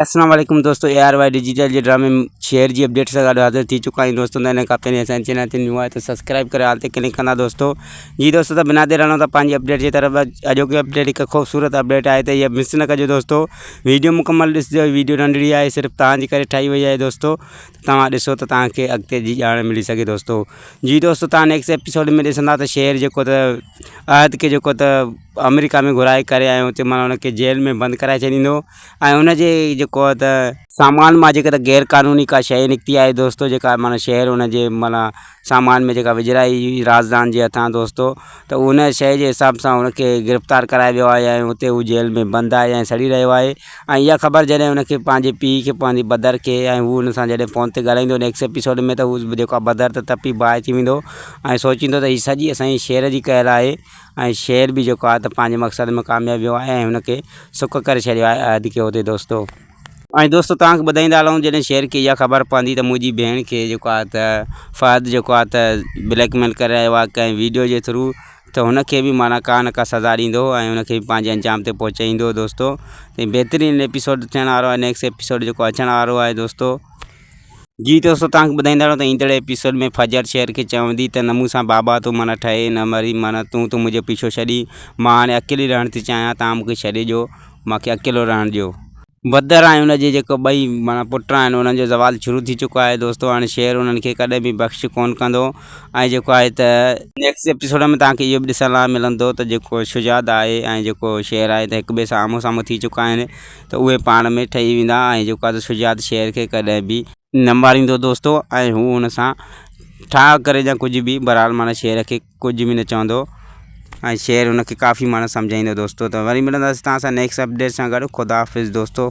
अस्सलाम वालेकुम दोस्तों, ARY डिजिटल जे ड्रामे शेयर जी अपडेट सां गॾु हाज़िर थी चुका आहियूं दोस्तों। हिन खां पहिरीं असांजे चैनल ते न्यू आहे तो सब्सक्राइब करे हाल ते क्लिक कंदा दोस्तों। जी दोस्तों, त बिना देर हलूं था पंहिंजी अपडेट जी तरफ। अॼोकी अपडेट हिकु ख़ूबसूरत अपडेट आहे, त इहा मिस न कजो दोस्तों। वीडियो मुकमल ॾिसजो। वीडियो नंढड़ी आहे, सिर्फ़ु तव्हांजे करे ठाही वई आहे दोस्तों। तव्हां ॾिसो त तव्हांखे अॻिते जी ॼाण मिली सघे दोस्तों। जी दोस्तों, तव्हां नेक्स्ट एपिसोड में ॾिसंदा त शेर जेको त अहद खे जेको त अमेरिका में घुराए करे ऐं हुते माना हुनखे जेल में बंदि कराए छॾींदो ऐं हुनजे जेको आहे त सामान मां जेका त गैर क़ानूनी का शइ निकिती आहे दोस्तों, जेका माना शहर हुनजे माना सामान में जेका विझराई राजदान जे हथां दोस्तों, त उन शइ जे हिसाब सां हुनखे गिरफ़्तार कराए वियो आहे ऐं हुते हू जेल में बंदि आहे ऐं सड़ी रहियो आहे। ऐं इहा ख़बर जॾहिं हुनखे पंहिंजे पीउ खे पवंदी बदर खे, ऐं हू हुन सां जॾहिं फ़ोन ते ॻाल्हाईंदो नेक्स्ट एपिसोड में, त हू जेको आहे बदर त तपी बाहि थी वेंदो ऐं सोचींदो त हीअ सॼी असांजी शेर जी कयल आहे ऐं शेर बि जेको आहे त पंहिंजे मक़सद में कामयाबु वियो आहे ऐं हुनखे सुख करे छॾियो आहे अहद खे हुते दोस्तों। ऐं दोस्तों, तव्हांखे ॿुधाईंदा हलूं, जॾहिं शेर खे इहा ख़बर पवंदी त मुंहिंजी भेण खे जेको आहे त फ़हद जेको आहे त ब्लैकमेल करे रहियो आहे कंहिं वीडियो जे थ्रू, त हुनखे बि माना का न का सज़ा ॾींदो ऐं हुनखे बि पंहिंजे अंजाम ते पहुचाईंदो दोस्तों। त बहितरीनु एपिसोड थियण वारो आहे, नेक्स्ट एपिसोड जेको अचण वारो आहे दोस्तों। जी दोस्तों, तव्हांखे ॿुधाईंदा हलूं त ईंदड़ एपिसोड में फजर शेर खे चवंदी त न मूंसां बाबा तूं माना ठहे न मरी, माना तूं मुंहिंजो पीछो छॾी, मां हाणे अकेली रहणु थी चाहियां, तव्हां मूंखे छॾे ॾियो, मूंखे अकेलो रहणु ॾियो। बदर ऐं हुनजे जेको ॿई माना पुट आहिनि, उन्हनि जो ज़वालु शुरू थी चुको आहे दोस्तों। हाणे शेर उन्हनि खे कॾहिं बि बख़्श कोन कंदो ऐं जेको आहे त नेक्स्ट एपिसोड में तव्हांखे इहो बि ॾिसण लाइ मिलंदो त जेको शुजात आहे ऐं जेको शेर आहे त हिक ॿिए सां आम्हूं साम्हूं थी चुका आहिनि, त उहे पाण में ठही वेंदा ऐं जेको आहे त शुजात शेर खे कॾहिं बि न मारींदो दोस्तों ऐं हू हुन सां ठा करे या कुझु बि बहरहाल माना शेर खे कुझु बि न चवंदो ऐं शेर हुनखे काफ़ी माना सम्झाईंदो दोस्तों। त वरी मिलंदासीं तव्हां सां नेक्स्ट अपडेट सां गॾु। ख़ुदा हाफ़िज़ दोस्तों।